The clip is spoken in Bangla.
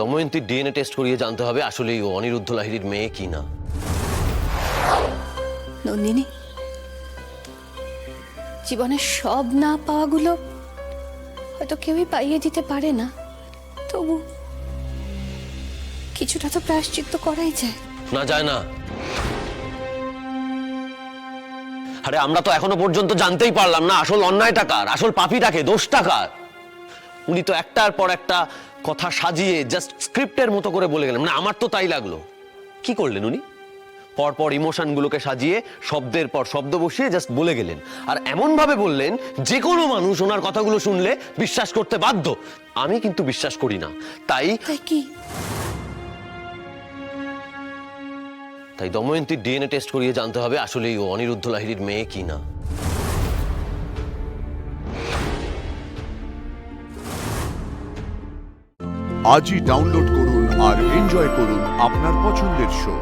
দময়ন্তীর ডিএনএ টেস্ট করিয়ে জানতে হবে আসলে ও অনিরুদ্ধ লাহিড়ীর মেয়ে কিনা। নন্দিনী, জীবনের সব না পাওয়াগুলো হয়তো কেউই পাইয়ে দিতে পারে না, তবু কিছুটা তো প্রায়শ্চিত্ত করাই যায়। না, যায় না। আরে আমরা তো এখনো পর্যন্ত জানতেই পারলাম না আসল অন্যায়টা কার, আসল পাপীটাকে, দোষটা কার। উনি তো একটার পর একটা কথা সাজিয়ে জাস্ট স্ক্রিপ্টের মতো করে বলে গেলেন। মানে আমার তো তাই লাগলো। কি করলেন উনি? পরপর ইমোশনগুলোকে সাজিয়ে শব্দের পর শব্দ বসিয়ে জাস্ট বলে গেলেন, আর এমন ভাবে বললেন যে কোনো মানুষ ওনার কথাগুলো শুনলে বিশ্বাস করতে বাধ্য। আমি কিন্তু বিশ্বাস করি না। তাই কি তাই দময়ন্তীর ডিএনএ টেস্ট করিয়ে জানতে হবে আসলে ও অনিরুদ্ধ লাহিড়ীর মেয়ে কিনা। আজই ডাউনলোড করুন আর এনজয় করুন আপনার পছন্দের শো।